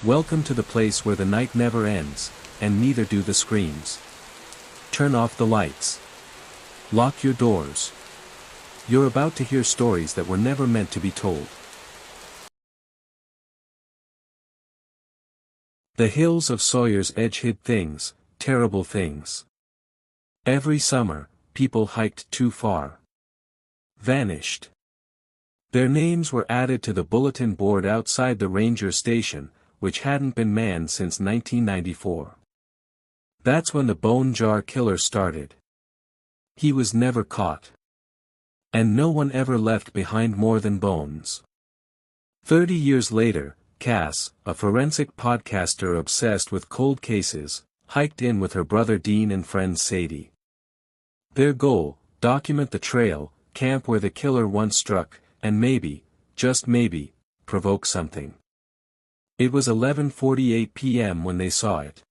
Welcome to the place where the night never ends, and neither do the screams. Turn off the lights. Lock your doors. You're about to hear stories that were never meant to be told. The hills of Sawyer's Edge hid things, terrible things. Every summer, people hiked too far. Vanished. Their names were added to the bulletin board outside the ranger station, which hadn't been manned since 1994. That's when the bone jar killer started. He was never caught. And no one ever left behind more than bones. 30 years later, Cass, a forensic podcaster obsessed with cold cases, hiked in with her brother Dean and friend Sadie. Their goal: document the trail, camp where the killer once struck, and maybe, just maybe, provoke something. It was 11:48 p.m. when they saw it.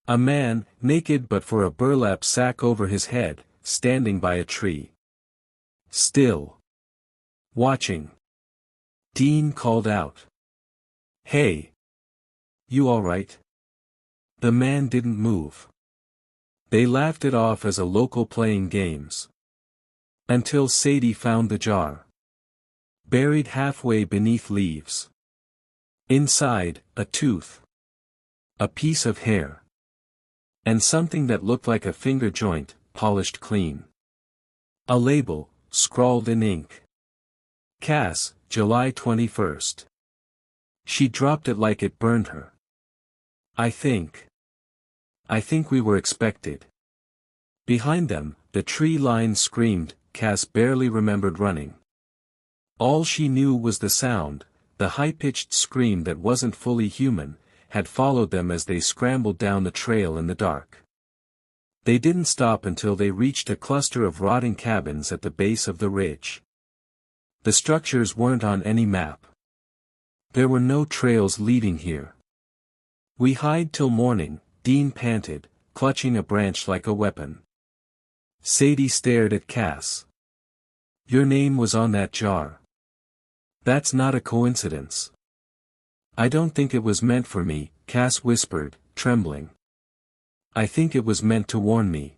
A man, naked but for a burlap sack over his head, standing by a tree. Still. Watching. Dean called out. "Hey! You alright?" The man didn't move. They laughed it off as a local playing games. Until Sadie found the jar. Buried halfway beneath leaves. Inside, a tooth. A piece of hair. And something that looked like a finger joint, polished clean. A label, scrawled in ink. Cass, July 21st. She dropped it like it burned her. I think we were expected. Behind them, the tree line screamed. Cass barely remembered running. All she knew was the sound, the high-pitched scream that wasn't fully human, had followed them as they scrambled down the trail in the dark. They didn't stop until they reached a cluster of rotting cabins at the base of the ridge. The structures weren't on any map. There were no trails leading here. "We hide till morning," Dean panted, clutching a branch like a weapon. Sadie stared at Cass. "Your name was on that jar. That's not a coincidence." "I don't think it was meant for me," Cass whispered, trembling. "I think it was meant to warn me."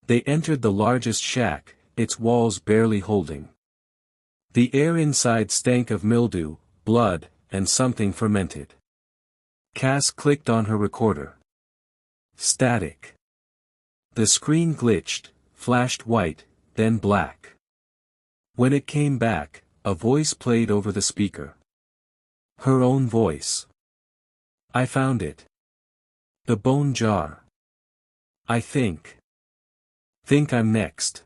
They entered the largest shack, its walls barely holding. The air inside stank of mildew, blood, and something fermented. Cass clicked on her recorder. Static. The screen glitched, flashed white, then black. When it came back, a voice played over the speaker. Her own voice. "I found it. The bone jar. I think I'm next."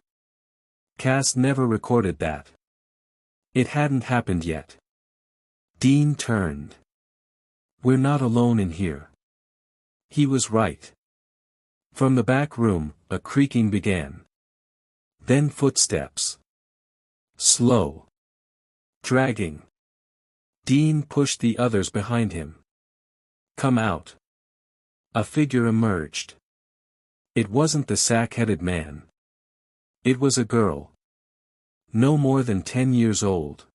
Cass never recorded that. It hadn't happened yet. Dean turned. "We're not alone in here." He was right. From the back room, a creaking began. Then footsteps. Slow. Dragging. Dean pushed the others behind him. "Come out." A figure emerged. It wasn't the sack-headed man. It was a girl. No more than 10 years old.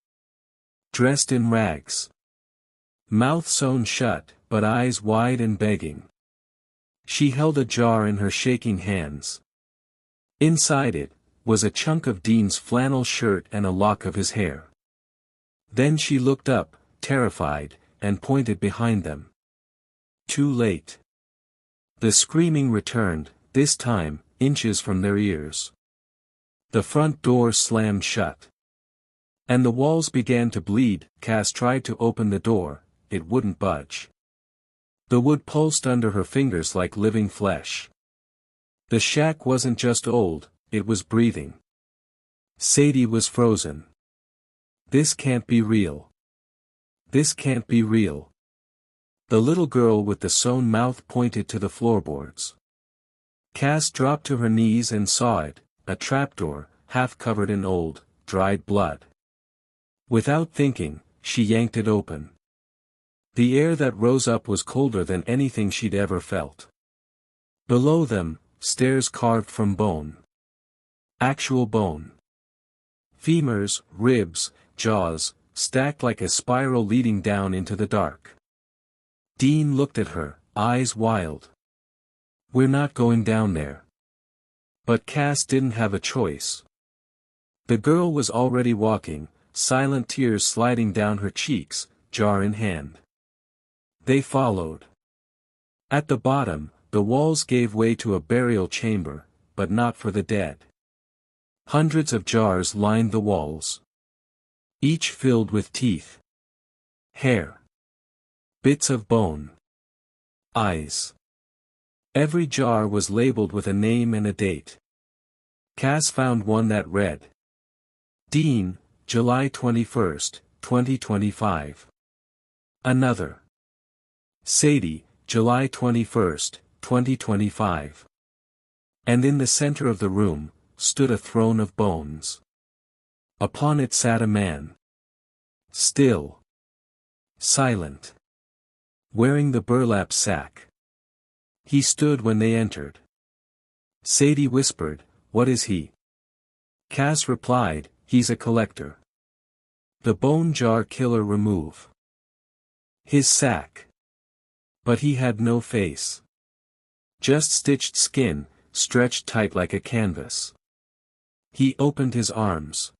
Dressed in rags. Mouth sewn shut, but eyes wide and begging. She held a jar in her shaking hands. Inside it was a chunk of Dean's flannel shirt and a lock of his hair. Then she looked up, terrified, and pointed behind them. Too late. The screaming returned, this time, inches from their ears. The front door slammed shut. And the walls began to bleed. Cass tried to open the door, it wouldn't budge. The wood pulsed under her fingers like living flesh. The shack wasn't just old, it was breathing. Sadie was frozen. This can't be real. This can't be real. The little girl with the sewn mouth pointed to the floorboards. Cass dropped to her knees and saw it, a trapdoor, half covered in old, dried blood. Without thinking, she yanked it open. The air that rose up was colder than anything she'd ever felt. Below them, stairs carved from bone. Actual bone. Femurs, ribs, jaws, stacked like a spiral leading down into the dark. Dean looked at her, eyes wild. "We're not going down there." But Cass didn't have a choice. The girl was already walking, silent tears sliding down her cheeks, jar in hand. They followed. At the bottom, the walls gave way to a burial chamber, but not for the dead. Hundreds of jars lined the walls. Each filled with teeth, hair, bits of bone, eyes. Every jar was labeled with a name and a date. Cass found one that read, Dean, July 21st, 2025. Another, Sadie, July 21st, 2025. And in the center of the room, stood a throne of bones. Upon it sat a man. Still. Silent. Wearing the burlap sack. He stood when they entered. Sadie whispered, "What is he?" Cass replied, "He's a collector. The bone jar killer remove his sack." But he had no face. Just stitched skin, stretched tight like a canvas. He opened his arms.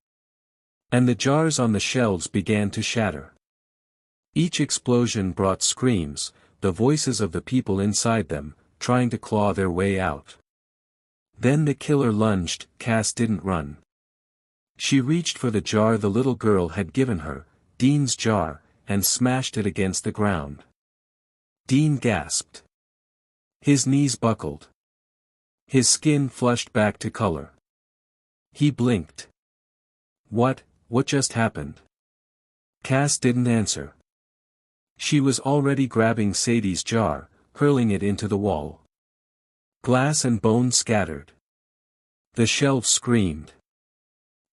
And the jars on the shelves began to shatter. Each explosion brought screams, the voices of the people inside them, trying to claw their way out. Then the killer lunged. Cass didn't run. She reached for the jar the little girl had given her, Dean's jar, and smashed it against the ground. Dean gasped. His knees buckled. His skin flushed back to color. He blinked. What just happened?" Cass didn't answer. She was already grabbing Sadie's jar, hurling it into the wall. Glass and bone scattered. The shelves screamed.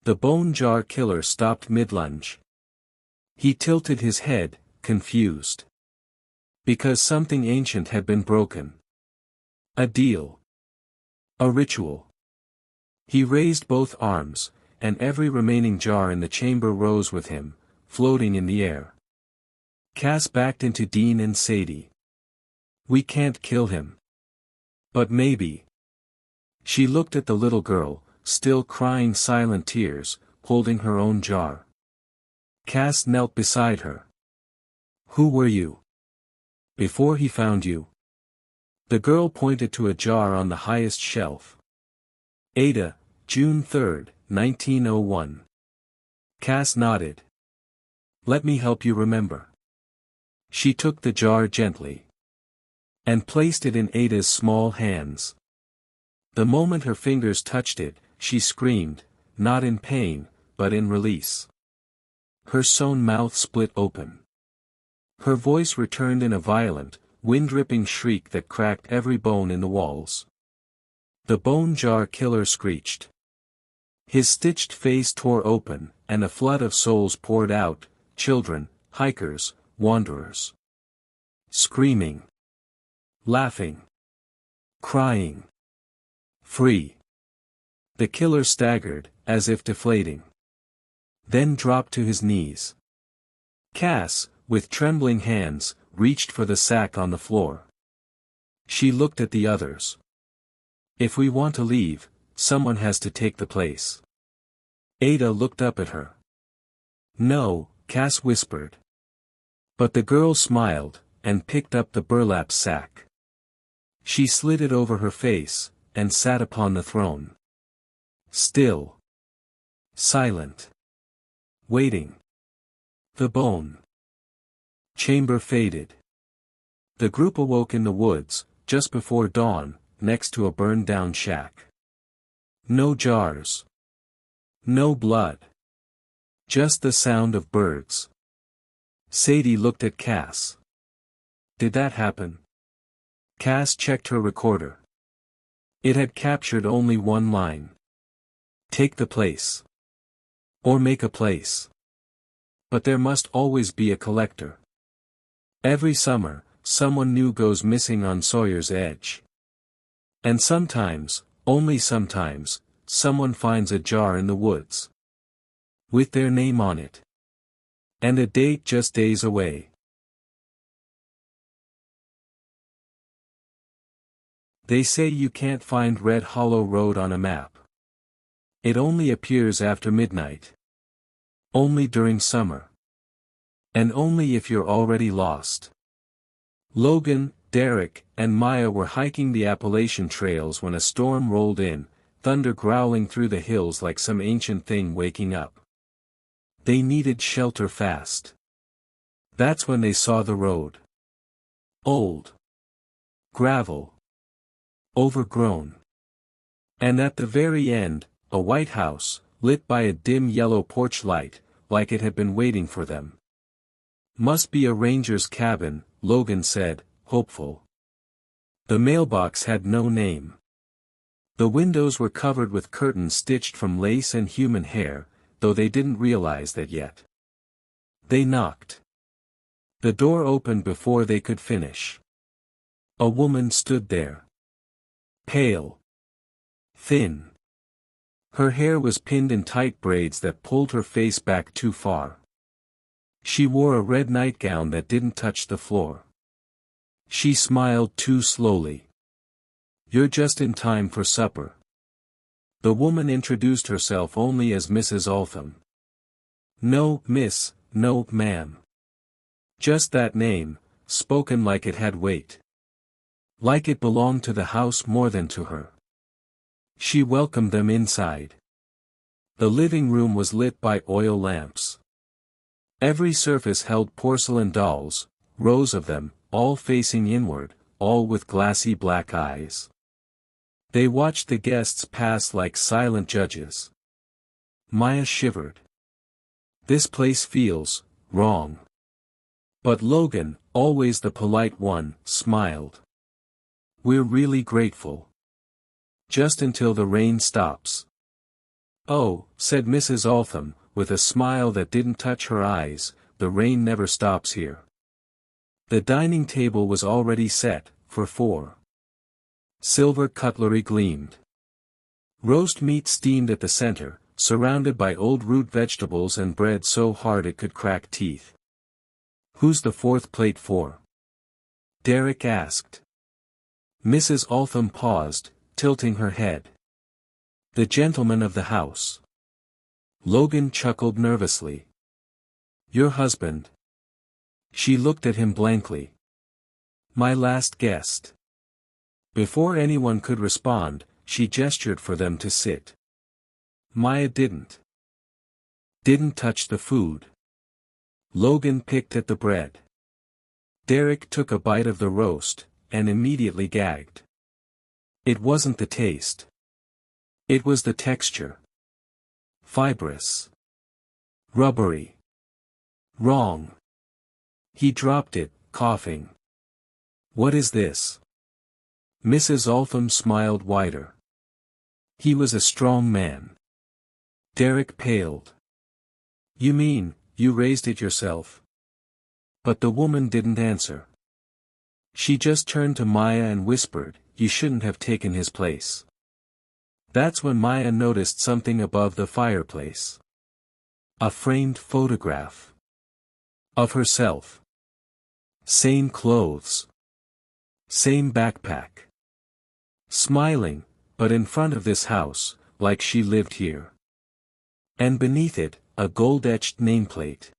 The bone jar killer stopped mid-lunge. He tilted his head, confused. Because something ancient had been broken. A deal. A ritual. He raised both arms, and every remaining jar in the chamber rose with him, floating in the air. Cass backed into Dean and Sadie. "We can't kill him. But maybe." She looked at the little girl, still crying silent tears, holding her own jar. Cass knelt beside her. "Who were you before he found you?" The girl pointed to a jar on the highest shelf. "Ada, June 3rd, 1901. Cass nodded. "Let me help you remember." She took the jar gently. And placed it in Ada's small hands. The moment her fingers touched it, she screamed, not in pain, but in release. Her sewn mouth split open. Her voice returned in a violent, wind-ripping shriek that cracked every bone in the walls. The bone jar killer screeched. His stitched face tore open, and a flood of souls poured out, children, hikers, wanderers. Screaming. Laughing. Crying. Free. The killer staggered, as if deflating. Then dropped to his knees. Cass, with trembling hands, reached for the sack on the floor. She looked at the others. "If we want to leave, someone has to take the place." Ada looked up at her. "No," Cass whispered. But the girl smiled, and picked up the burlap sack. She slid it over her face, and sat upon the throne. Still. Silent. Waiting. The bone chamber faded. The group awoke in the woods, just before dawn, next to a burned-down shack. No jars. No blood. Just the sound of birds. Sadie looked at Cass. "Did that happen?" Cass checked her recorder. It had captured only one line. "Take the place. Or make a place. But there must always be a collector. Every summer, someone new goes missing on Sawyer's Edge. And sometimes, only sometimes, someone finds a jar in the woods. With their name on it. And a date just days away." They say you can't find Red Hollow Road on a map. It only appears after midnight. Only during summer. And only if you're already lost. Logan, Derek, and Maya were hiking the Appalachian trails when a storm rolled in, thunder growling through the hills like some ancient thing waking up. They needed shelter fast. That's when they saw the road. Old. Gravel. Overgrown. And at the very end, a white house, lit by a dim yellow porch light, like it had been waiting for them. Must be a ranger's cabin, Logan said, hopeful. The mailbox had no name. The windows were covered with curtains stitched from lace and human hair, though they didn't realize that yet. They knocked. The door opened before they could finish. A woman stood there. Pale. Thin. Her hair was pinned in tight braids that pulled her face back too far. She wore a red nightgown that didn't touch the floor. She smiled too slowly. You're just in time for supper. The woman introduced herself only as Mrs. Altham. No, miss, no, ma'am. Just that name, spoken like it had weight. Like it belonged to the house more than to her. She welcomed them inside. The living room was lit by oil lamps. Every surface held porcelain dolls, rows of them, all facing inward, all with glassy black eyes. They watched the guests pass like silent judges. Maya shivered. This place feels wrong. But Logan, always the polite one, smiled. We're really grateful. Just until the rain stops. Oh, said Mrs. Altham, with a smile that didn't touch her eyes, the rain never stops here. The dining table was already set, for 4. Silver cutlery gleamed. Roast meat steamed at the center, surrounded by old root vegetables and bread so hard it could crack teeth. Who's the 4th plate for? Derek asked. Mrs. Altham paused, tilting her head. The gentleman of the house. Logan chuckled nervously. Your husband. She looked at him blankly. My last guest. Before anyone could respond, she gestured for them to sit. Maya didn't touch the food. Logan picked at the bread. Derek took a bite of the roast, and immediately gagged. It wasn't the taste. It was the texture. Fibrous. Rubbery. Wrong. He dropped it, coughing. What is this? Mrs. Altham smiled wider. He was a strong man. Derek paled. You mean, you raised it yourself? But the woman didn't answer. She just turned to Maya and whispered, you shouldn't have taken his place. That's when Maya noticed something above the fireplace. A framed photograph. Of herself. Same clothes. Same backpack. Smiling, but in front of this house, like she lived here. And beneath it, a gold-etched nameplate.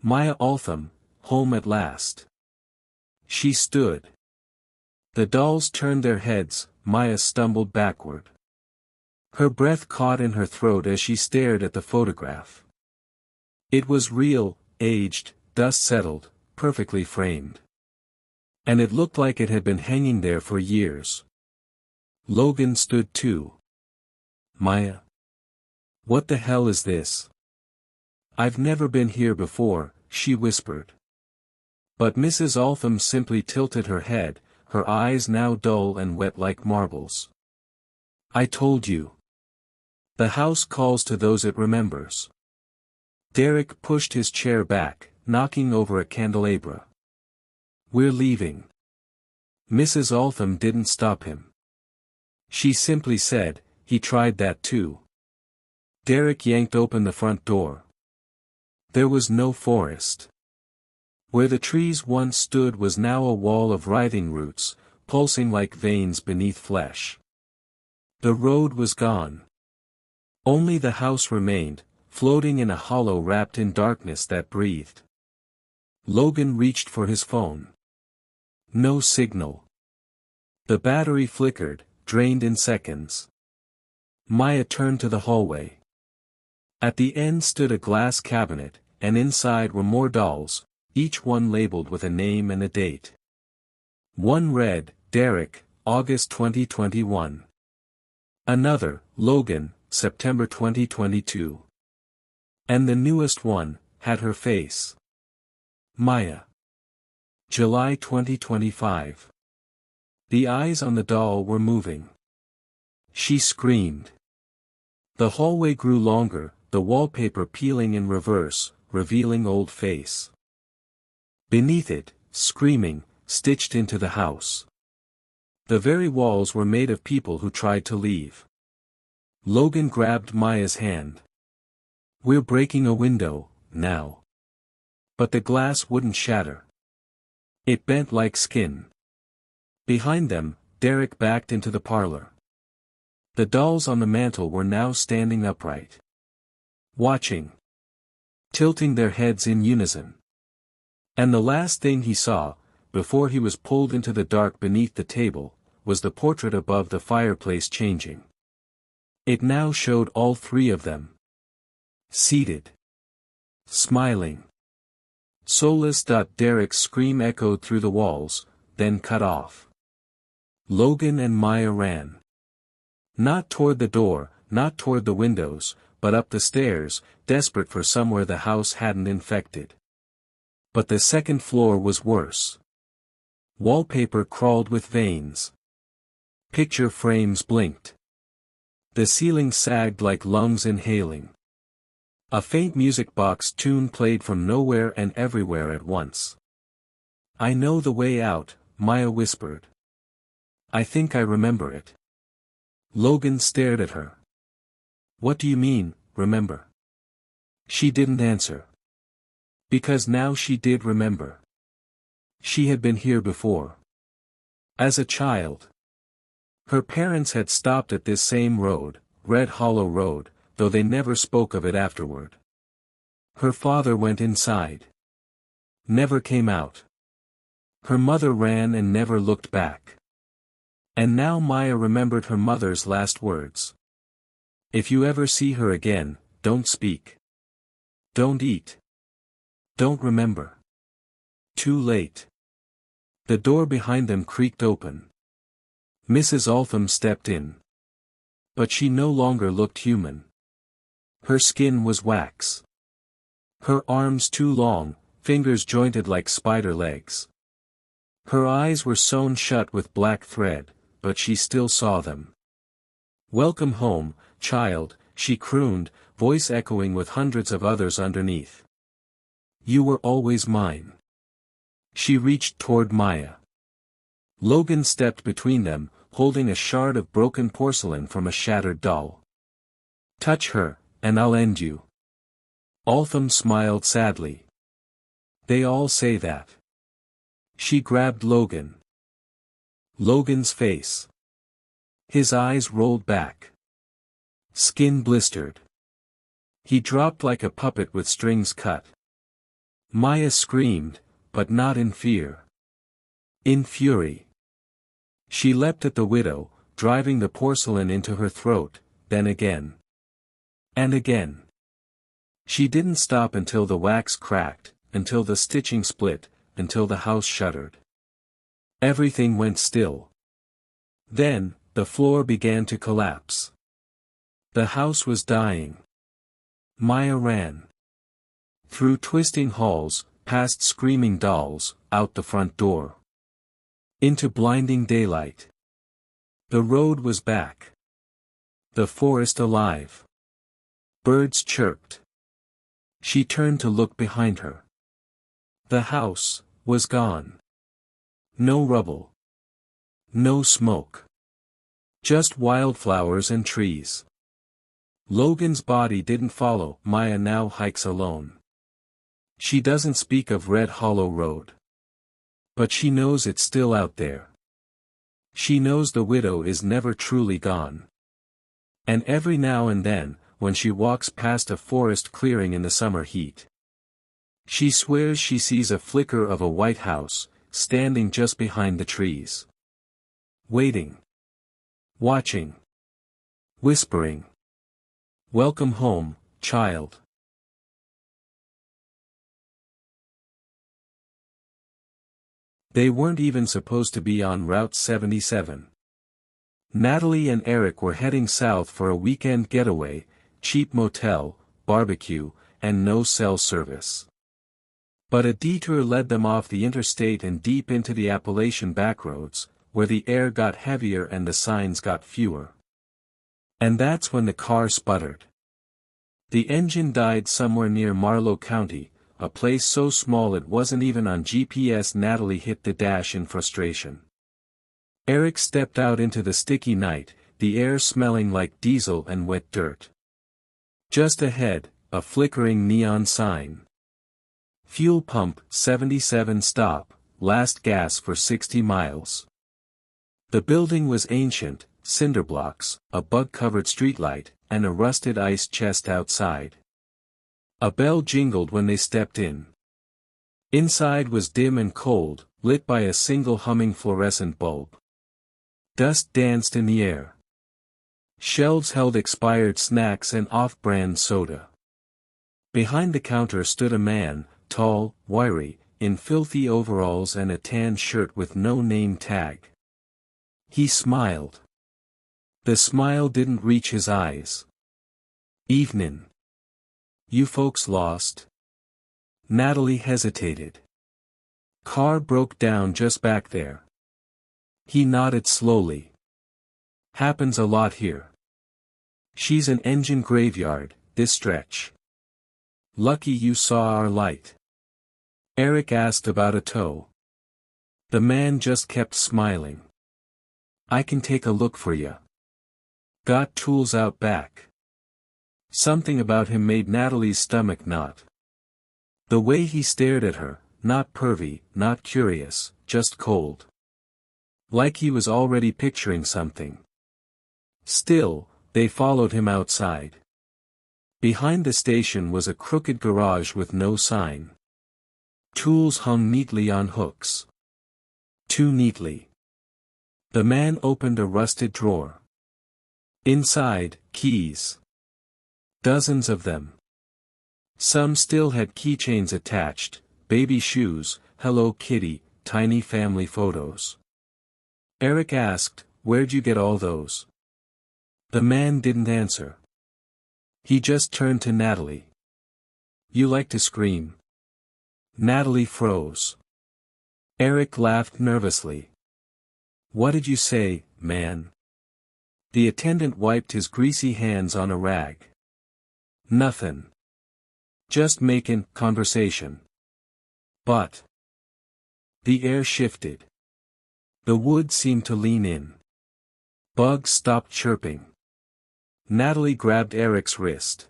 Maya Altham, home at last. She stood. The dolls turned their heads, Maya stumbled backward. Her breath caught in her throat as she stared at the photograph. It was real, aged, dust-settled, perfectly framed. And it looked like it had been hanging there for years. Logan stood too. Maya. What the hell is this? I've never been here before, she whispered. But Mrs. Altham simply tilted her head, her eyes now dull and wet like marbles. I told you. The house calls to those it remembers. Derek pushed his chair back, knocking over a candelabra. We're leaving. Mrs. Altham didn't stop him. She simply said, he tried that too. Derek yanked open the front door. There was no forest. Where the trees once stood was now a wall of writhing roots, pulsing like veins beneath flesh. The road was gone. Only the house remained, floating in a hollow wrapped in darkness that breathed. Logan reached for his phone. No signal. The battery flickered, drained in seconds. Maya turned to the hallway. At the end stood a glass cabinet, and inside were more dolls, each one labeled with a name and a date. One read, Derek, August 2021. Another, Logan, September 2022. And the newest one, had her face. Maya. July 2025. The eyes on the doll were moving. She screamed. The hallway grew longer, the wallpaper peeling in reverse, revealing old face. Beneath it, screaming, stitched into the house. The very walls were made of people who tried to leave. Logan grabbed Maya's hand. We're breaking a window, now. But the glass wouldn't shatter. It bent like skin. Behind them, Derek backed into the parlor. The dolls on the mantel were now standing upright. Watching. Tilting their heads in unison. And the last thing he saw, before he was pulled into the dark beneath the table, was the portrait above the fireplace changing. It now showed all three of them. Seated. Smiling. Soulless. Derek's scream echoed through the walls, then cut off. Logan and Maya ran. Not toward the door, not toward the windows, but up the stairs, desperate for somewhere the house hadn't infected. But the second floor was worse. Wallpaper crawled with veins. Picture frames blinked. The ceiling sagged like lungs inhaling. A faint music box tune played from nowhere and everywhere at once. I know the way out, Maya whispered. I think I remember it. Logan stared at her. What do you mean, remember? She didn't answer. Because now she did remember. She had been here before. As a child. Her parents had stopped at this same road, Red Hollow Road, though they never spoke of it afterward. Her father went inside. Never came out. Her mother ran and never looked back. And now Maya remembered her mother's last words. If you ever see her again, don't speak. Don't eat. Don't remember. Too late. The door behind them creaked open. Mrs. Altham stepped in. But she no longer looked human. Her skin was wax. Her arms too long, fingers jointed like spider legs. Her eyes were sewn shut with black thread, but she still saw them. Welcome home, child, she crooned, voice echoing with hundreds of others underneath. You were always mine. She reached toward Maya. Logan stepped between them, holding a shard of broken porcelain from a shattered doll. Touch her, and I'll end you. Altham smiled sadly. They all say that. She grabbed Logan. Logan's face. His eyes rolled back. Skin blistered. He dropped like a puppet with strings cut. Maya screamed, but not in fear. In fury. She leapt at the widow, driving the porcelain into her throat, then again. And again. She didn't stop until the wax cracked, until the stitching split, until the house shuddered. Everything went still. Then, the floor began to collapse. The house was dying. Maya ran. Through twisting halls, past screaming dolls, out the front door. Into blinding daylight. The road was back. The forest alive. Birds chirped. She turned to look behind her. The house was gone. No rubble. No smoke. Just wildflowers and trees. Logan's body didn't follow. Maya now hikes alone. She doesn't speak of Red Hollow Road. But she knows it's still out there. She knows the widow is never truly gone. And every now and then, when she walks past a forest clearing in the summer heat, she swears she sees a flicker of a white house, standing just behind the trees. Waiting. Watching. Whispering. Welcome home, child. They weren't even supposed to be on Route 77. Natalie and Eric were heading south for a weekend getaway, cheap motel, barbecue, and no cell service. But a detour led them off the interstate and deep into the Appalachian backroads, where the air got heavier and the signs got fewer. And that's when the car sputtered. The engine died somewhere near Marlow County, a place so small it wasn't even on GPS. Natalie hit the dash in frustration. Eric stepped out into the sticky night, the air smelling like diesel and wet dirt. Just ahead, a flickering neon sign. Fuel pump, 77 stop, last gas for 60 miles. The building was ancient, cinder blocks, a bug-covered streetlight, and a rusted ice chest outside. A bell jingled when they stepped in. Inside was dim and cold, lit by a single humming fluorescent bulb. Dust danced in the air. Shelves held expired snacks and off-brand soda. Behind the counter stood a man, tall, wiry, in filthy overalls and a tan shirt with no name tag. He smiled. The smile didn't reach his eyes. "Evenin'. You folks lost?" Natalie hesitated. "Car broke down just back there." He nodded slowly. "Happens a lot here. She's an engine graveyard, this stretch. Lucky you saw our light." Eric asked about a tow. The man just kept smiling. "I can take a look for ya. Got tools out back." Something about him made Natalie's stomach knot. The way he stared at her, not pervy, not curious, just cold. Like he was already picturing something. Still, they followed him outside. Behind the station was a crooked garage with no sign. Tools hung neatly on hooks. Too neatly. The man opened a rusted drawer. Inside, keys. Dozens of them. Some still had keychains attached, baby shoes, Hello Kitty, tiny family photos. Eric asked, "Where'd you get all those?" The man didn't answer. He just turned to Natalie. "You like to scream?" Natalie froze. Eric laughed nervously. "What did you say, man?" The attendant wiped his greasy hands on a rag. "Nothin'. Just makin' conversation." "But..." The air shifted. The wood seemed to lean in. Bugs stopped chirping. Natalie grabbed Eric's wrist.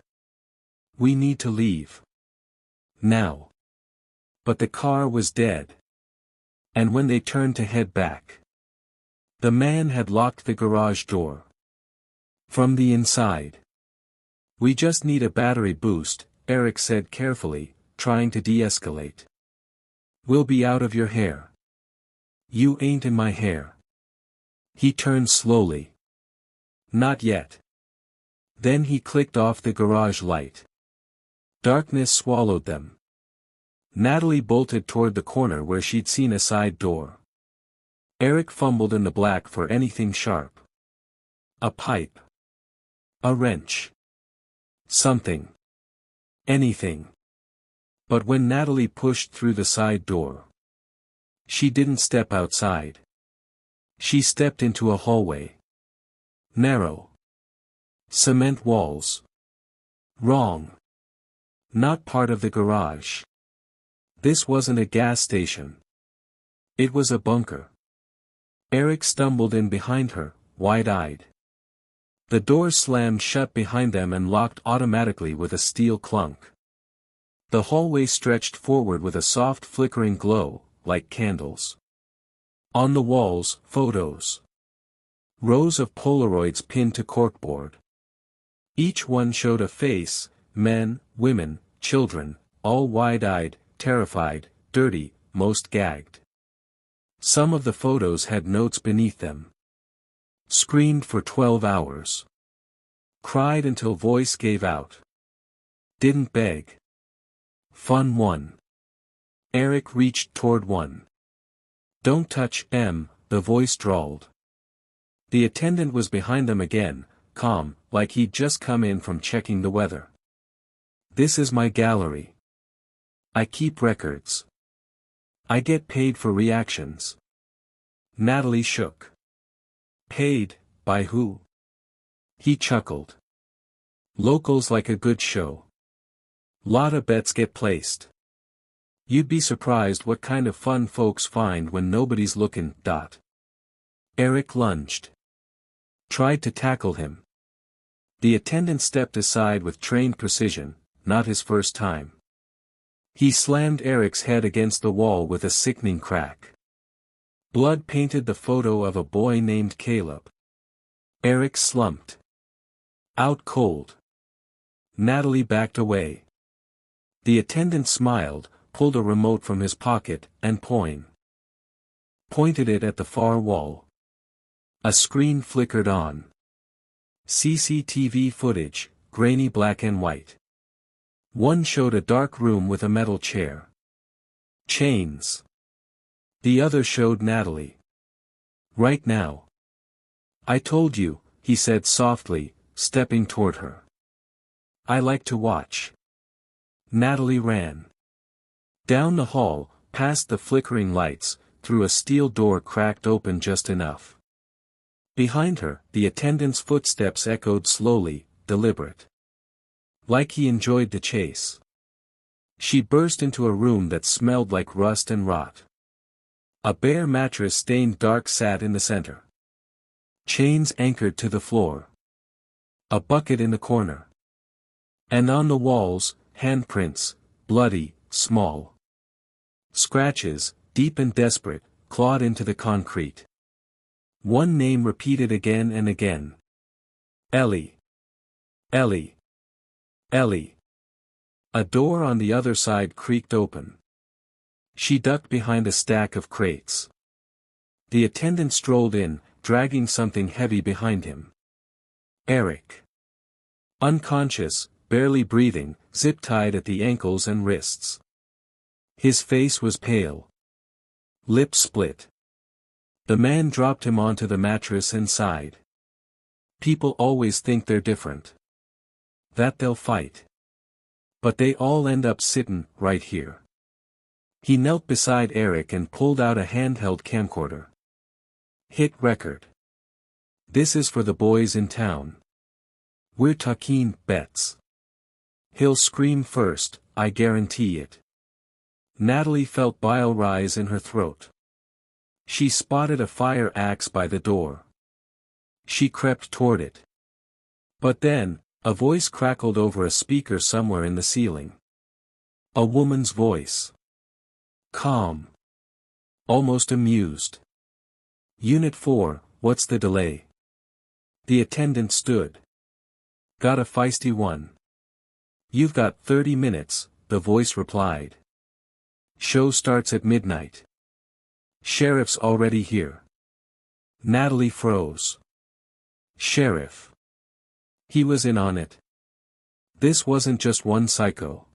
"We need to leave. Now." But the car was dead. And when they turned to head back, the man had locked the garage door. From the inside. "We just need a battery boost," Eric said carefully, trying to de-escalate. "We'll be out of your hair." "You ain't in my hair." He turned slowly. "Not yet." Then he clicked off the garage light. Darkness swallowed them. Natalie bolted toward the corner where she'd seen a side door. Eric fumbled in the black for anything sharp. A pipe. A wrench. Something. Anything. But when Natalie pushed through the side door, she didn't step outside. She stepped into a hallway. Narrow. Cement walls. Wrong. Not part of the garage. This wasn't a gas station. It was a bunker. Eric stumbled in behind her, wide-eyed. The door slammed shut behind them and locked automatically with a steel clunk. The hallway stretched forward with a soft flickering glow, like candles. On the walls, photos. Rows of Polaroids pinned to corkboard. Each one showed a face, men, women, children, all wide-eyed, terrified, dirty, most gagged. Some of the photos had notes beneath them. Screamed for 12 hours. Cried until voice gave out. Didn't beg. Fun one. Eric reached toward one. Don't touch, the voice drawled. The attendant was behind them again, calm, like he'd just come in from checking the weather. This is my gallery. I keep records. I get paid for reactions. Natalie shook. Paid, by who? He chuckled. Locals like a good show. Lotta bets get placed. You'd be surprised what kind of fun folks find when nobody's looking. Eric lunged. Tried to tackle him. The attendant stepped aside with trained precision, not his first time. He slammed Eric's head against the wall with a sickening crack. Blood painted the photo of a boy named Caleb. Eric slumped. Out cold. Natalie backed away. The attendant smiled, pulled a remote from his pocket, and pointed it at the far wall. A screen flickered on. CCTV footage, grainy black and white. One showed a dark room with a metal chair. Chains. The other showed Natalie. Right now. I told you, he said softly, stepping toward her. I like to watch. Natalie ran. Down the hall, past the flickering lights, through a steel door cracked open just enough. Behind her, the attendant's footsteps echoed slowly, deliberate. Like he enjoyed the chase. She burst into a room that smelled like rust and rot. A bare mattress stained dark sat in the center. Chains anchored to the floor. A bucket in the corner. And on the walls, handprints, bloody, small. Scratches, deep and desperate, clawed into the concrete. One name repeated again and again. Ellie. Ellie. Ellie. A door on the other side creaked open. She ducked behind a stack of crates. The attendant strolled in, dragging something heavy behind him. Eric. Unconscious, barely breathing, zip-tied at the ankles and wrists. His face was pale. Lips split. The man dropped him onto the mattress and sighed. People always think they're different. That they'll fight. But they all end up sittin' right here. He knelt beside Eric and pulled out a handheld camcorder. Hit record. This is for the boys in town. We're talking bets. He'll scream first, I guarantee it. Natalie felt bile rise in her throat. She spotted a fire axe by the door. She crept toward it. But then, a voice crackled over a speaker somewhere in the ceiling. A woman's voice. Calm. Almost amused. Unit 4, what's the delay? The attendant stood. Got a feisty one. You've got 30 minutes, the voice replied. Show starts at midnight. Sheriff's already here. Natalie froze. Sheriff. He was in on it. This wasn't just one psycho.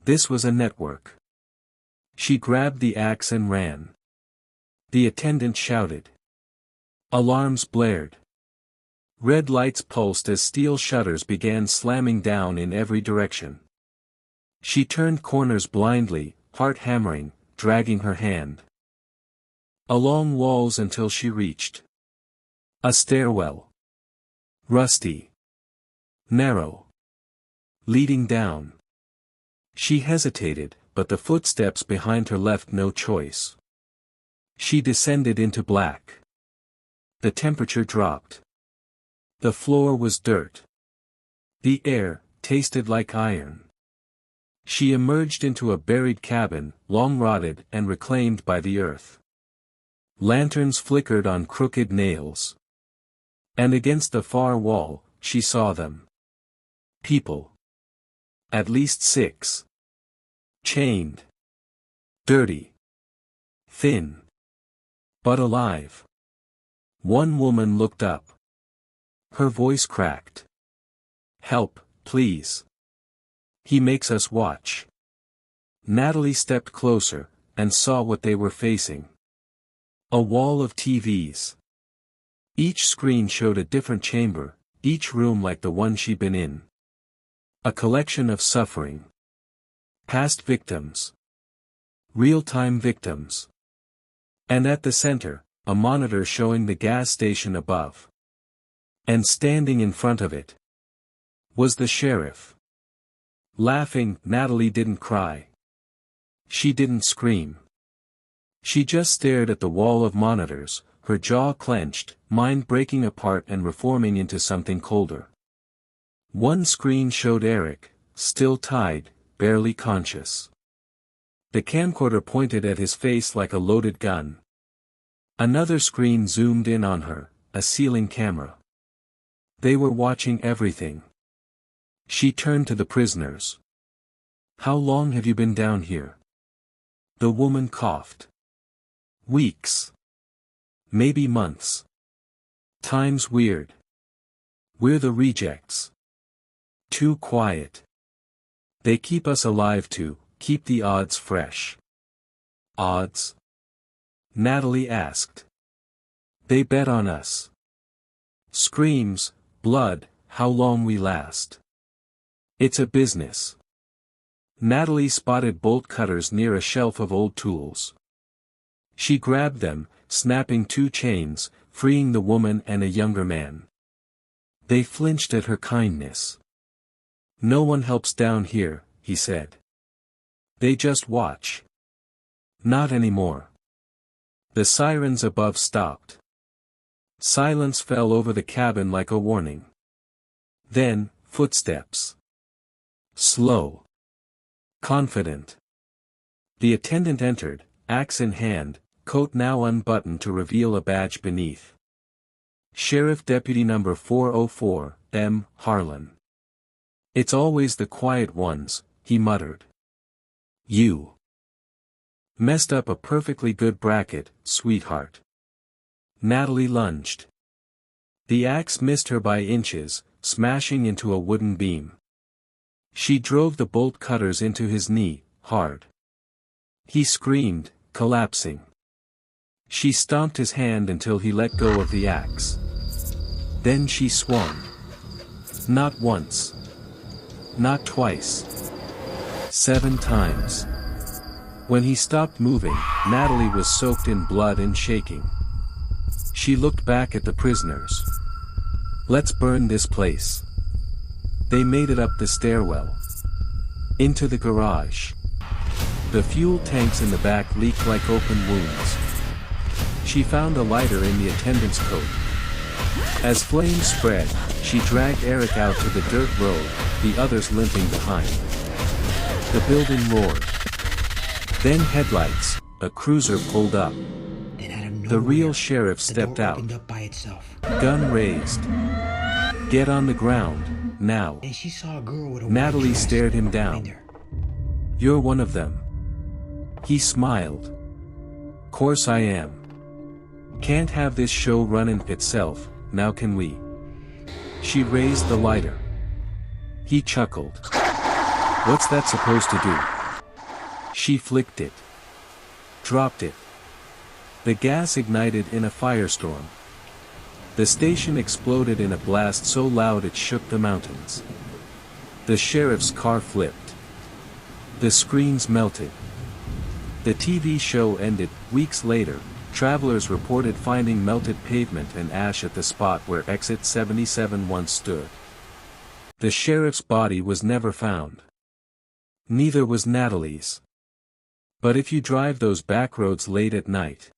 This was a network. She grabbed the axe and ran. The attendant shouted. Alarms blared. Red lights pulsed as steel shutters began slamming down in every direction. She turned corners blindly, heart hammering, dragging her hand. Along walls until she reached a stairwell. Rusty. Narrow. Leading down. She hesitated, but the footsteps behind her left no choice. She descended into black. The temperature dropped. The floor was dirt. The air tasted like iron. She emerged into a buried cabin, long rotted and reclaimed by the earth. Lanterns flickered on crooked nails. And against the far wall, she saw them. People. At least 6. Chained. Dirty. Thin. But alive. One woman looked up. Her voice cracked. "Help, please. He makes us watch." Natalie stepped closer, and saw what they were facing. A wall of TVs. Each screen showed a different chamber, each room like the one she'd been in. A collection of suffering. Past victims. Real-time victims. And at the center, a monitor showing the gas station above. And standing in front of it was the sheriff. Laughing, Natalie didn't cry. She didn't scream. She just stared at the wall of monitors, her jaw clenched, mind breaking apart and reforming into something colder. One screen showed Eric, still tied, barely conscious. The camcorder pointed at his face like a loaded gun. Another screen zoomed in on her, a ceiling camera. They were watching everything. She turned to the prisoners. "How long have you been down here?" The woman coughed. "Weeks. Maybe months. Time's weird. We're the rejects. Too quiet. They keep us alive to keep the odds fresh." "Odds?" Natalie asked. "They bet on us. Screams, blood, how long we last. It's a business." Natalie spotted bolt cutters near a shelf of old tools. She grabbed them, snapping 2 chains, freeing the woman and a younger man. They flinched at her kindness. "No one helps down here," he said. "They just watch." "Not anymore." The sirens above stopped. Silence fell over the cabin like a warning. Then, footsteps. Slow. Confident. The attendant entered, axe in hand, coat now unbuttoned to reveal a badge beneath. "Sheriff Deputy Number 404, M. Harlan." "It's always the quiet ones," he muttered. "You messed up a perfectly good bracket, sweetheart." Natalie lunged. The axe missed her by inches, smashing into a wooden beam. She drove the bolt cutters into his knee, hard. He screamed, collapsing. She stomped his hand until he let go of the axe. Then she swung. Not once. Not twice. 7 times. When he stopped moving, Natalie was soaked in blood and shaking. She looked back at the prisoners. "Let's burn this place." They made it up the stairwell. Into the garage. The fuel tanks in the back leaked like open wounds. She found a lighter in the attendant's coat. As flames spread, she dragged Eric out to the dirt road, the others limping behind. The building roared. Then headlights, a cruiser pulled up. The real sheriff stepped out. Gun raised. "Get on the ground, now." Natalie stared him down. "You're one of them." He smiled. "Course I am. Can't have this show running itself, now can we?" She raised the lighter. He chuckled. "What's that supposed to do?" She flicked it. Dropped it. The gas ignited in a firestorm. The station exploded in a blast so loud it shook the mountains. The sheriff's car flipped. The screens melted. The TV show ended. Weeks later, travelers reported finding melted pavement and ash at the spot where exit 77 once stood. The sheriff's body was never found. Neither was Natalie's. But if you drive those back roads late at night,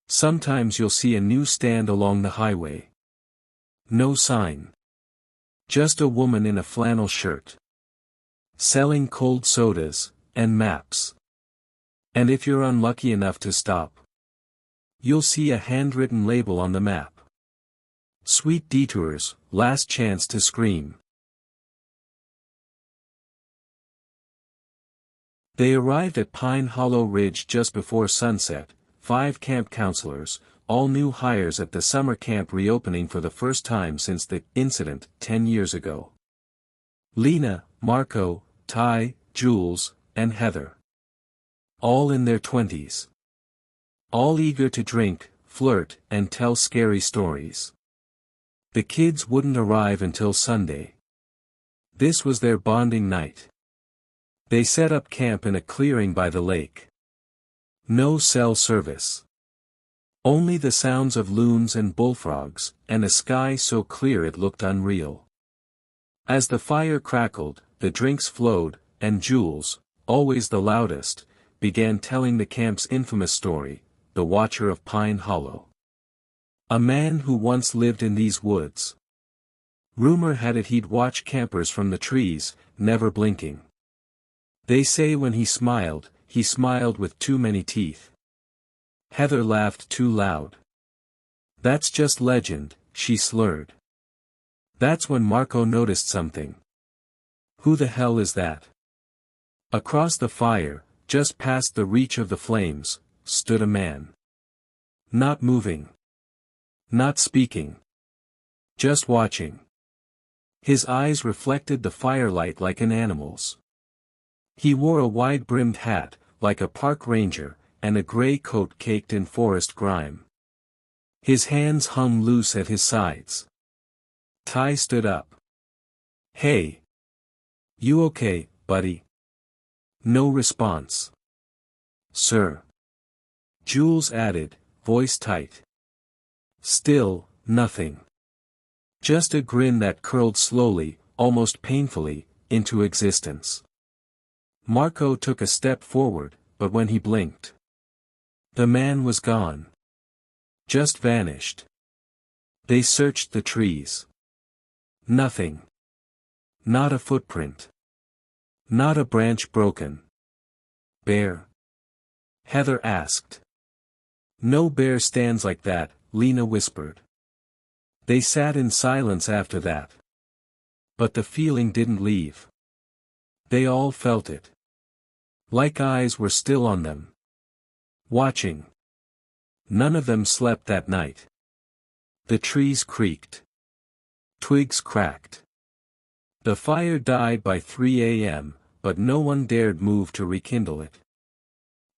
sometimes you'll see a new stand along the highway. No sign. Just a woman in a flannel shirt. Selling cold sodas, and maps. And if you're unlucky enough to stop, you'll see a handwritten label on the map. Sweet detours, last chance to scream. They arrived at Pine Hollow Ridge just before sunset, 5 camp counselors, all new hires at the summer camp reopening for the first time since the incident 10 years ago. Lena, Marco, Ty, Jules, and Heather. All in their 20s. All eager to drink, flirt, and tell scary stories. The kids wouldn't arrive until Sunday. This was their bonding night. They set up camp in a clearing by the lake. No cell service. Only the sounds of loons and bullfrogs, and a sky so clear it looked unreal. As the fire crackled, the drinks flowed, and Jules, always the loudest, began telling the camp's infamous story, the Watcher of Pine Hollow. A man who once lived in these woods. Rumor had it he'd watch campers from the trees, never blinking. They say when he smiled with too many teeth. Heather laughed too loud. That's just legend, she slurred. That's when Marco noticed something. Who the hell is that? Across the fire, just past the reach of the flames, stood a man. Not moving. Not speaking. Just watching. His eyes reflected the firelight like an animal's. He wore a wide-brimmed hat, like a park ranger, and a gray coat caked in forest grime. His hands hung loose at his sides. Ty stood up. Hey. You okay, buddy? No response. Sir. Jules added, voice tight. Still, nothing. Just a grin that curled slowly, almost painfully, into existence. Marco took a step forward, but when he blinked, the man was gone. Just vanished. They searched the trees. Nothing. Not a footprint. Not a branch broken. Bear? Heather asked. No bear stands like that, Lena whispered. They sat in silence after that. But the feeling didn't leave. They all felt it. Like eyes were still on them. Watching. None of them slept that night. The trees creaked. Twigs cracked. The fire died by 3 a.m., but no one dared move to rekindle it.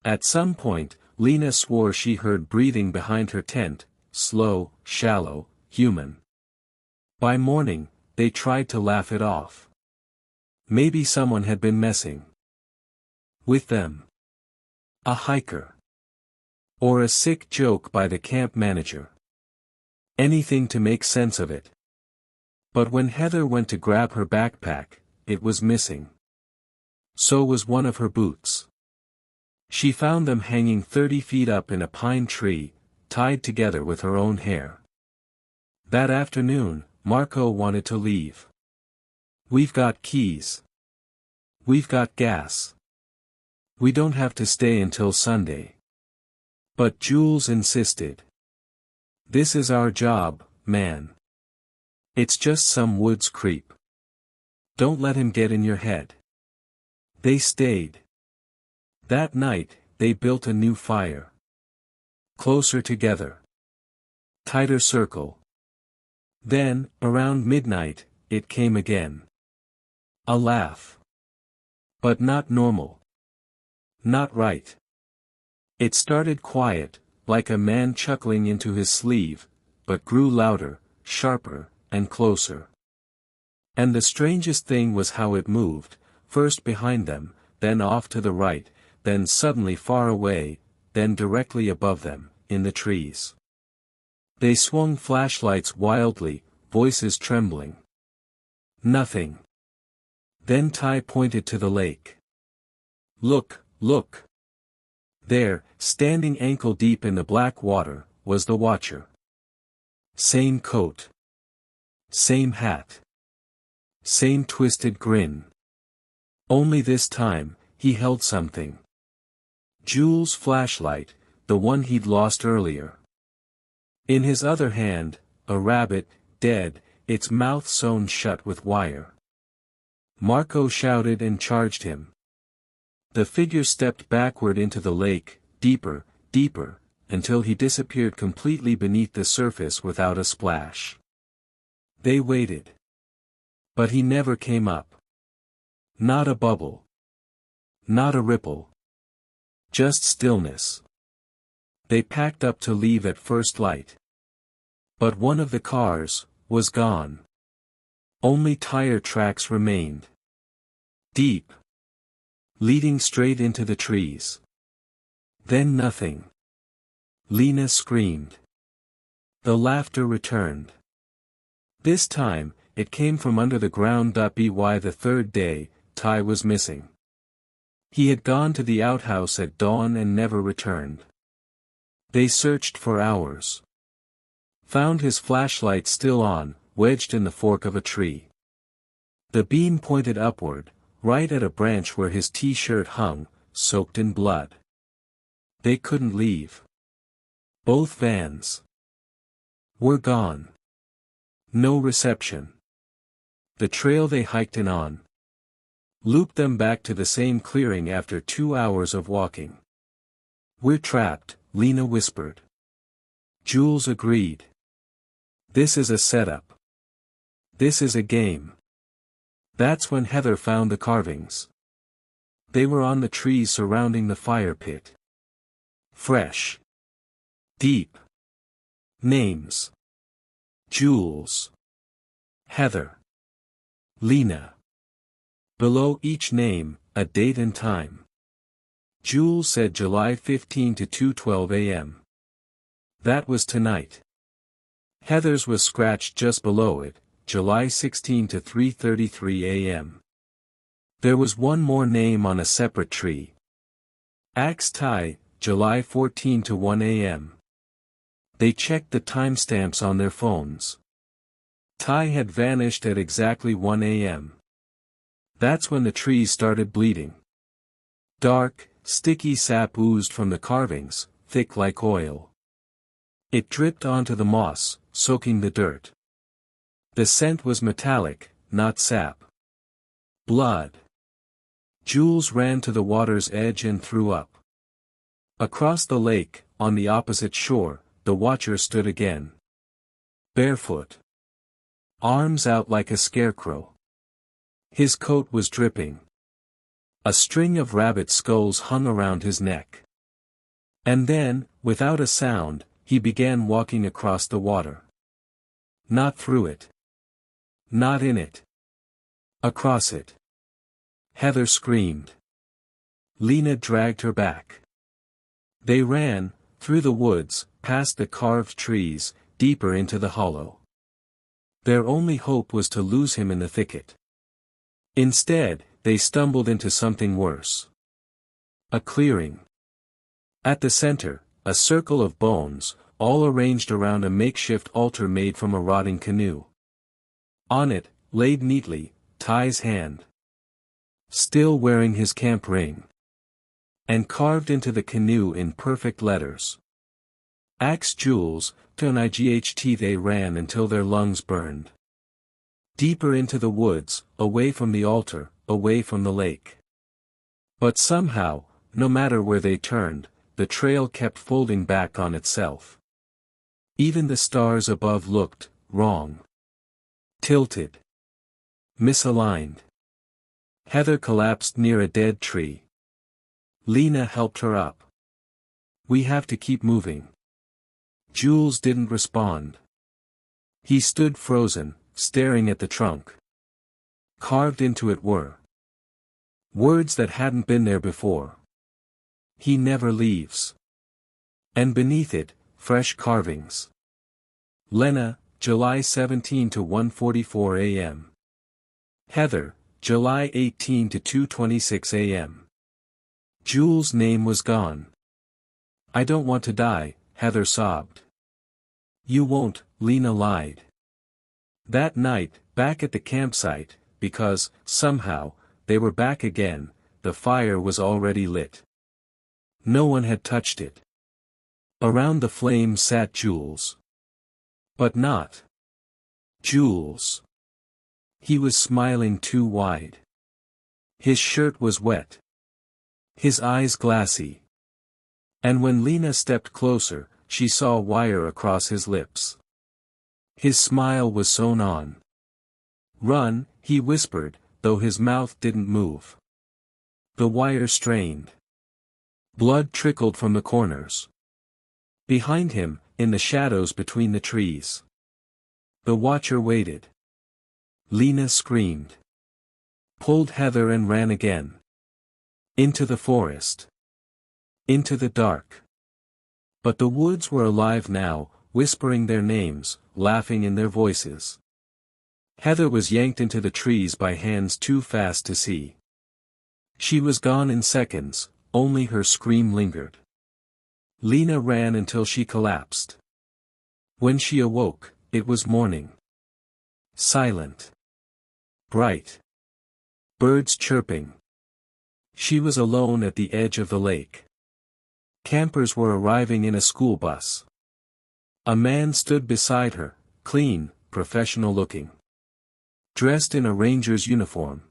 At some point, Lena swore she heard breathing behind her tent, slow, shallow, human. By morning, they tried to laugh it off. Maybe someone had been messing with them. A hiker. Or a sick joke by the camp manager. Anything to make sense of it. But when Heather went to grab her backpack, it was missing. So was one of her boots. She found them hanging 30 feet up in a pine tree, tied together with her own hair. That afternoon, Marco wanted to leave. We've got keys. We've got gas. We don't have to stay until Sunday. But Jules insisted. This is our job, man. It's just some woods creep. Don't let him get in your head. They stayed. That night, they built a new fire. Closer together. Tighter circle. Then, around midnight, it came again. A laugh. But not normal. Not right. It started quiet, like a man chuckling into his sleeve, but grew louder, sharper, and closer. And the strangest thing was how it moved, first behind them, then off to the right, then suddenly far away, then directly above them, in the trees. They swung flashlights wildly, voices trembling. Nothing. Then Ty pointed to the lake. Look, look. There, standing ankle-deep in the black water, was the Watcher. Same coat. Same hat. Same twisted grin. Only this time, he held something. Jules' flashlight, the one he'd lost earlier. In his other hand, a rabbit, dead, its mouth sewn shut with wire. Marco shouted and charged him. The figure stepped backward into the lake, deeper, deeper, until he disappeared completely beneath the surface without a splash. They waited. But he never came up. Not a bubble. Not a ripple. Just stillness. They packed up to leave at first light. But one of the cars was gone. Only tire tracks remained. Deep. Leading straight into the trees. Then nothing. Lena screamed. The laughter returned. This time, it came from under the ground. By the third day, Ty was missing. He had gone to the outhouse at dawn and never returned. They searched for hours. Found his flashlight still on, wedged in the fork of a tree. The beam pointed upward, right at a branch where his t-shirt hung, soaked in blood. They couldn't leave. Both vans were gone. No reception. The trail they hiked in on looped them back to the same clearing after 2 hours of walking. "We're trapped," Lena whispered. Jules agreed. "This is a setup. This is a game." That's when Heather found the carvings. They were on the trees surrounding the fire pit. Fresh. Deep. Names. Jules. Heather. Lena. Below each name, a date and time. Jules said July 15 to 2:12 a.m. That was tonight. Heather's was scratched just below it, July 16 to 3:33 a.m. There was one more name on a separate tree. Axe Ty, July 14 to 1 a.m. They checked the timestamps on their phones. Ty had vanished at exactly 1 a.m. That's when the trees started bleeding. Dark, sticky sap oozed from the carvings, thick like oil. It dripped onto the moss, soaking the dirt. The scent was metallic, not sap. Blood. Jules ran to the water's edge and threw up. Across the lake, on the opposite shore, the watcher stood again. Barefoot. Arms out like a scarecrow. His coat was dripping. A string of rabbit skulls hung around his neck. And then, without a sound, he began walking across the water. Not through it. Not in it. Across it. Heather screamed. Lena dragged her back. They ran, through the woods, past the carved trees, deeper into the hollow. Their only hope was to lose him in the thicket. Instead, they stumbled into something worse. A clearing. At the center, a circle of bones, all arranged around a makeshift altar made from a rotting canoe. On it, laid neatly, Ty's hand. Still wearing his camp ring. And carved into the canoe in perfect letters. Axe Jules, T-N-I-G-H-T. They ran until their lungs burned. Deeper into the woods, away from the altar, away from the lake. But somehow, no matter where they turned, the trail kept folding back on itself. Even the stars above looked wrong. Tilted. Misaligned. Heather collapsed near a dead tree. Lena helped her up. "We have to keep moving." Jules didn't respond. He stood frozen, staring at the trunk. Carved into it were words that hadn't been there before. "He never leaves." And beneath it, fresh carvings. Lena, July 17 to 1:44 a.m. Heather, July 18 to 2:26 a.m. Jules' name was gone. "I don't want to die," Heather sobbed. "You won't," Lena lied. That night, back at the campsite, because, somehow, they were back again, the fire was already lit. No one had touched it. Around the flame sat Jules. But not Jules. He was smiling too wide. His shirt was wet. His eyes glassy. And when Lena stepped closer, she saw wire across his lips. His smile was sewn on. "Run," he whispered, though his mouth didn't move. The wire strained. Blood trickled from the corners. Behind him, in the shadows between the trees, the watcher waited. Lena screamed. Pulled Heather and ran again. Into the forest. Into the dark. But the woods were alive now, whispering their names, laughing in their voices. Heather was yanked into the trees by hands too fast to see. She was gone in seconds, only her scream lingered. Lena ran until she collapsed. When she awoke, it was morning. Silent. Bright. Birds chirping. She was alone at the edge of the lake. Campers were arriving in a school bus. A man stood beside her, clean, professional-looking. Dressed in a ranger's uniform.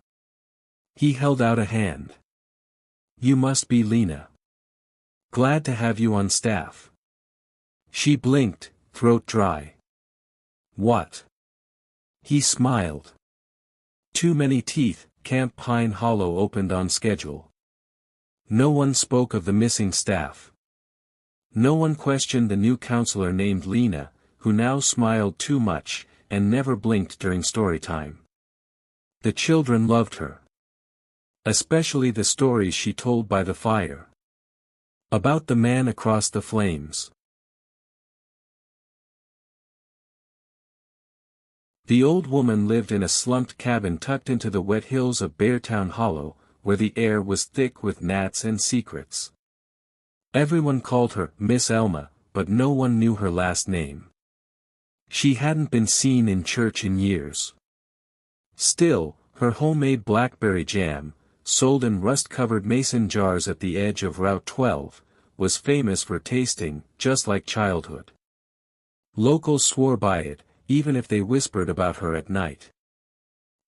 He held out a hand. "You must be Lena. Glad to have you on staff." She blinked, throat dry. "What?" He smiled. Too many teeth, Camp Pine Hollow opened on schedule. No one spoke of the missing staff. No one questioned the new counselor named Lena, who now smiled too much, and never blinked during story time. The children loved her. Especially the stories she told by the fire. About the man across the flames. The old woman lived in a slumped cabin tucked into the wet hills of Beartown Hollow, where the air was thick with gnats and secrets. Everyone called her Miss Elma, but no one knew her last name. She hadn't been seen in church in years. Still, her homemade blackberry jam, sold in rust-covered mason jars at the edge of Route 12, was famous for tasting just like childhood. Locals swore by it, even if they whispered about her at night.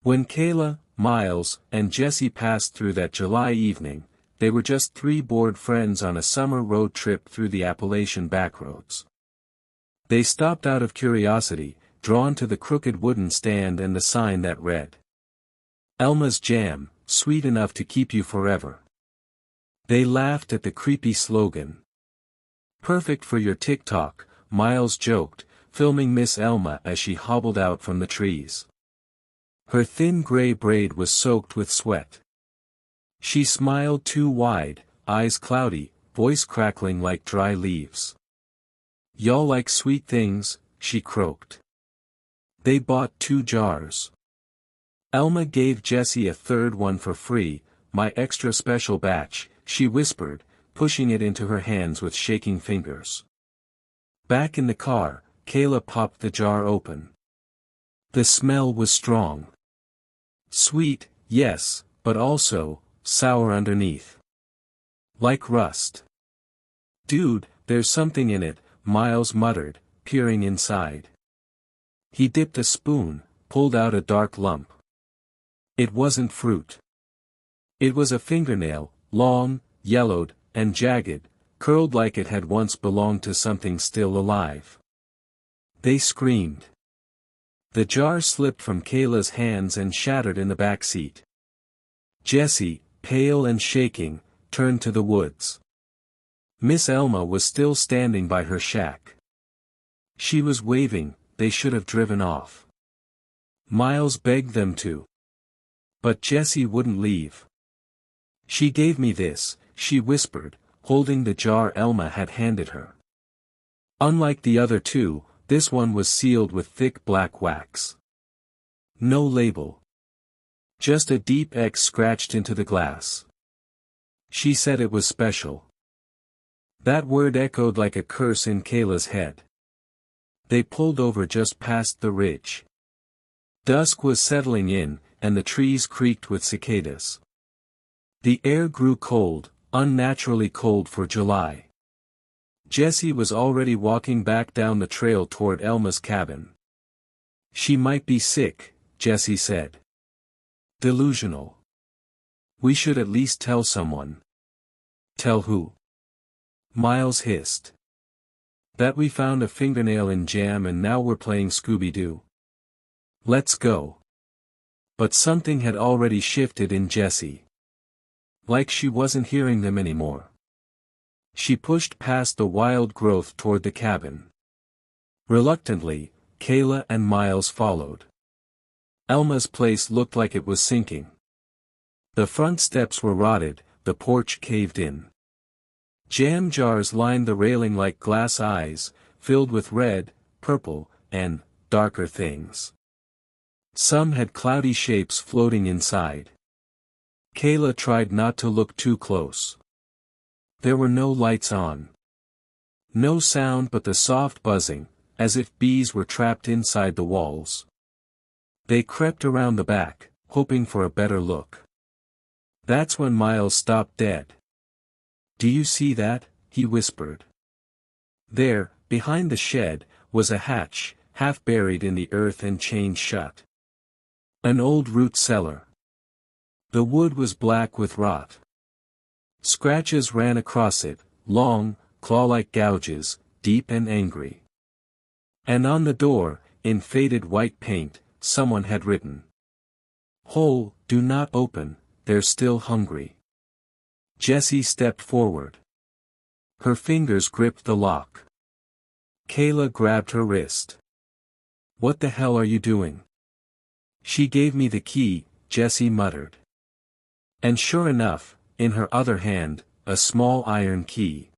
When Kayla, Miles, and Jesse passed through that July evening, they were just three bored friends on a summer road trip through the Appalachian backroads. They stopped out of curiosity, drawn to the crooked wooden stand and the sign that read, "Elma's Jam, sweet enough to keep you forever." They laughed at the creepy slogan. "Perfect for your TikTok," Miles joked, filming Miss Elma as she hobbled out from the trees. Her thin gray braid was soaked with sweat. She smiled too wide, eyes cloudy, voice crackling like dry leaves. "Y'all like sweet things," she croaked. They bought 2 jars. Elma gave Jesse a third one for free, "My extra special batch," she whispered, pushing it into her hands with shaking fingers. Back in the car, Kayla popped the jar open. The smell was strong. Sweet, yes, but also, sour underneath. Like rust. "Dude, there's something in it," Miles muttered, peering inside. He dipped a spoon, pulled out a dark lump. It wasn't fruit. It was a fingernail, long, yellowed, and jagged, curled like it had once belonged to something still alive. They screamed. The jar slipped from Kayla's hands and shattered in the back seat. Jesse, pale and shaking, turned to the woods. Miss Elma was still standing by her shack. She was waving, they should have driven off. Miles begged them to. But Jesse wouldn't leave. "She gave me this," she whispered, holding the jar Elma had handed her. Unlike the other 2, this one was sealed with thick black wax. No label. Just a deep X scratched into the glass. She said it was special. That word echoed like a curse in Kayla's head. They pulled over just past the ridge. Dusk was settling in, and the trees creaked with cicadas. The air grew cold, unnaturally cold for July. Jesse was already walking back down the trail toward Elma's cabin. She might be sick, Jessie said. Delusional. We should at least tell someone. Tell who? Miles hissed. That we found a fingernail in jam and now we're playing Scooby-Doo. Let's go. But something had already shifted in Jessie. Like she wasn't hearing them anymore. She pushed past the wild growth toward the cabin. Reluctantly, Kayla and Miles followed. Elma's place looked like it was sinking. The front steps were rotted, the porch caved in. Jam jars lined the railing like glass eyes, filled with red, purple, and darker things. Some had cloudy shapes floating inside. Kayla tried not to look too close. There were no lights on. No sound but the soft buzzing, as if bees were trapped inside the walls. They crept around the back, hoping for a better look. That's when Miles stopped dead. Do you see that? He whispered. There, behind the shed, was a hatch, half buried in the earth and chained shut. An old root cellar. The wood was black with rot. Scratches ran across it, long, claw-like gouges, deep and angry. And on the door, in faded white paint, someone had written. Hole, do not open, they're still hungry. Jessie stepped forward. Her fingers gripped the lock. Kayla grabbed her wrist. What the hell are you doing? She gave me the key, Jessie muttered. And sure enough, in her other hand, a small iron key.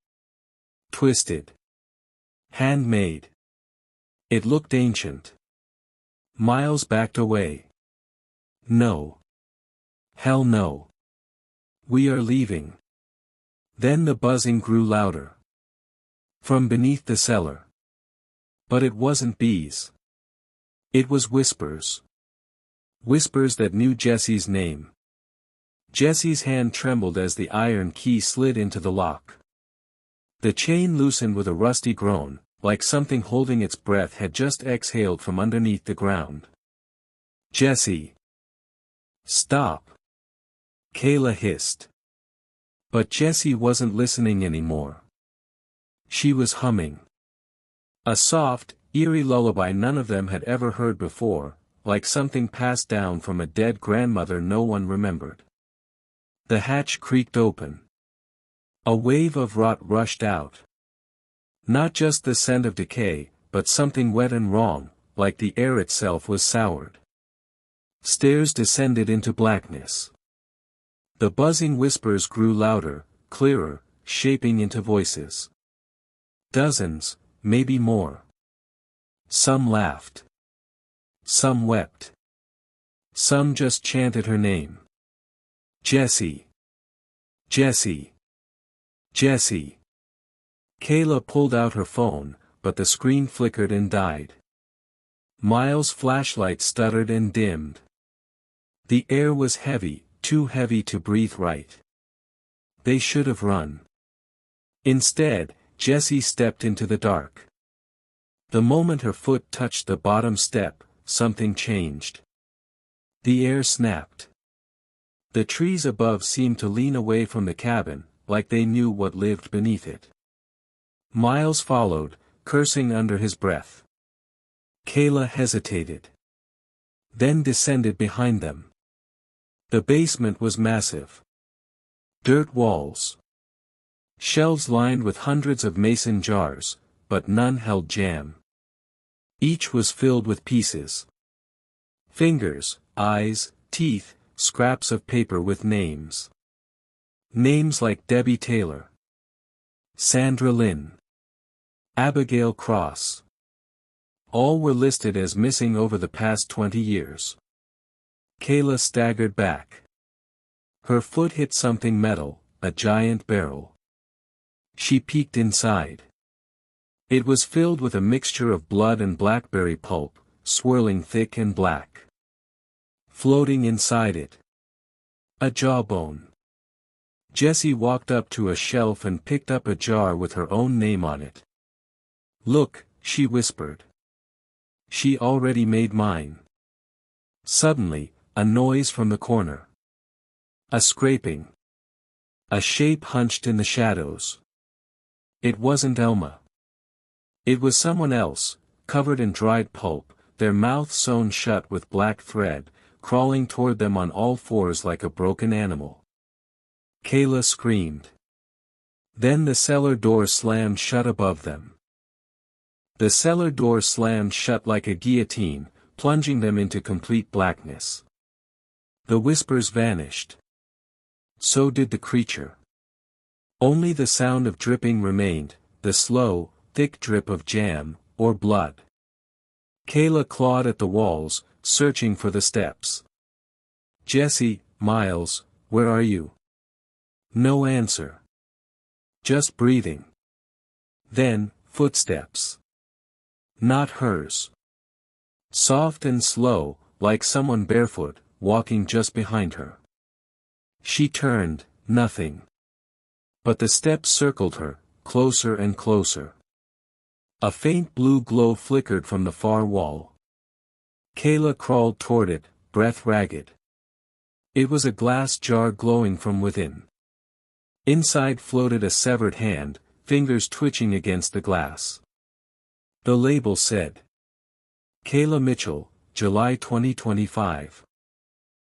Twisted. Handmade. It looked ancient. Miles backed away. No. Hell no. We are leaving. Then the buzzing grew louder. From beneath the cellar. But it wasn't bees. It was whispers. Whispers that knew Jessie's name. Jessie's hand trembled as the iron key slid into the lock. The chain loosened with a rusty groan, like something holding its breath had just exhaled from underneath the ground. Jessie! Stop! Kayla hissed. But Jessie wasn't listening anymore. She was humming. A soft, eerie lullaby none of them had ever heard before, like something passed down from a dead grandmother no one remembered. The hatch creaked open. A wave of rot rushed out. Not just the scent of decay, but something wet and wrong, like the air itself was soured. Stairs descended into blackness. The buzzing whispers grew louder, clearer, shaping into voices. Dozens, maybe more. Some laughed. Some wept. Some just chanted her name. Jessie. Jessie. Jessie. Kayla pulled out her phone, but the screen flickered and died. Miles' flashlight stuttered and dimmed. The air was heavy, too heavy to breathe right. They should have run. Instead, Jessie stepped into the dark. The moment her foot touched the bottom step, something changed. The air snapped. The trees above seemed to lean away from the cabin, like they knew what lived beneath it. Miles followed, cursing under his breath. Kayla hesitated. Then descended behind them. The basement was massive. Dirt walls. Shelves lined with hundreds of mason jars, but none held jam. Each was filled with pieces. Fingers, eyes, teeth, scraps of paper with names. Names like Debbie Taylor. Sandra Lynn. Abigail Cross. All were listed as missing over the past 20 years. Kayla staggered back. Her foot hit something metal, a giant barrel. She peeked inside. It was filled with a mixture of blood and blackberry pulp, swirling thick and black. Floating inside it. A jawbone. Jessie walked up to a shelf and picked up a jar with her own name on it. Look, she whispered. She already made mine. Suddenly, a noise from the corner. A scraping. A shape hunched in the shadows. It wasn't Elma. It was someone else, covered in dried pulp, their mouth sewn shut with black thread, crawling toward them on all fours like a broken animal. Kayla screamed. Then the cellar door slammed shut above them. The cellar door slammed shut like a guillotine, plunging them into complete blackness. The whispers vanished. So did the creature. Only the sound of dripping remained, the slow, thick drip of jam, or blood. Kayla clawed at the walls, searching for the steps. "Jesse, Miles, where are you?" No answer. Just breathing. Then, footsteps. Not hers. Soft and slow, like someone barefoot, walking just behind her. She turned, nothing. But the steps circled her, closer and closer. A faint blue glow flickered from the far wall. Kayla crawled toward it, breath ragged. It was a glass jar glowing from within. Inside floated a severed hand, fingers twitching against the glass. The label said, "Kayla Mitchell, July 2025.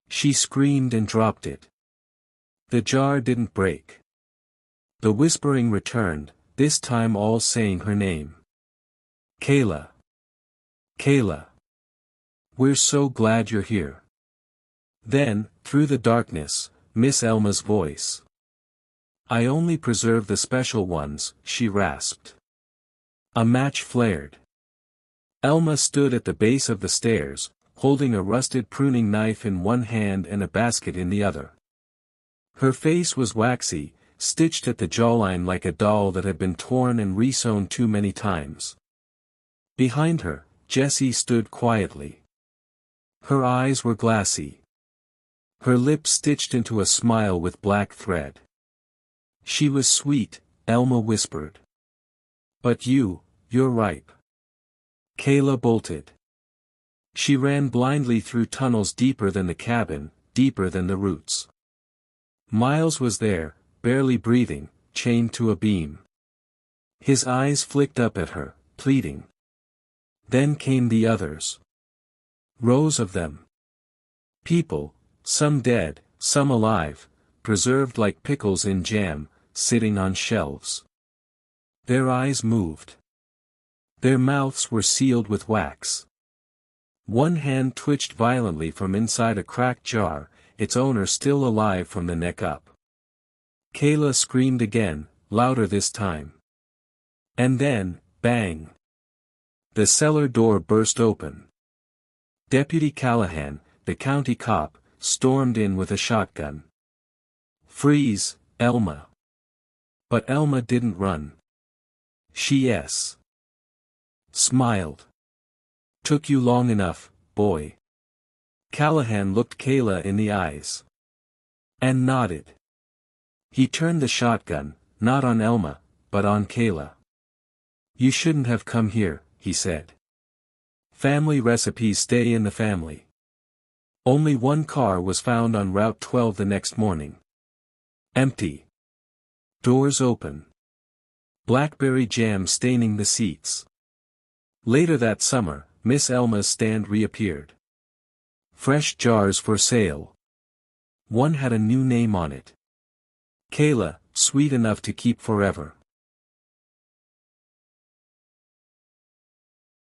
She screamed and dropped it. The jar didn't break. The whispering returned, this time all saying her name. "Kayla. Kayla. We're so glad you're here." Then, through the darkness, Miss Elma's voice. "I only preserve the special ones," she rasped. A match flared. Elma stood at the base of the stairs, holding a rusted pruning knife in one hand and a basket in the other. Her face was waxy, stitched at the jawline like a doll that had been torn and resewn too many times. Behind her, Jessie stood quietly. Her eyes were glassy. Her lips stitched into a smile with black thread. "She was sweet," Elma whispered. "But you're ripe." Kayla bolted. She ran blindly through tunnels deeper than the cabin, deeper than the roots. Miles was there, barely breathing, chained to a beam. His eyes flicked up at her, pleading. Then came the others. Rows of them. People, some dead, some alive, preserved like pickles in jam, sitting on shelves. Their eyes moved. Their mouths were sealed with wax. One hand twitched violently from inside a cracked jar, its owner still alive from the neck up. Kayla screamed again, louder this time. And then, bang! The cellar door burst open. Deputy Callahan, the county cop, stormed in with a shotgun. "Freeze, Elma." But Elma didn't run. She smiled. "Took you long enough, boy." Callahan looked Kayla in the eyes. And nodded. He turned the shotgun, not on Elma, but on Kayla. "You shouldn't have come here," he said. "Family recipes stay in the family." Only one car was found on Route 12 the next morning. Empty. Doors open. Blackberry jam staining the seats. Later that summer, Miss Elma's stand reappeared. Fresh jars for sale. One had a new name on it. Kayla, sweet enough to keep forever.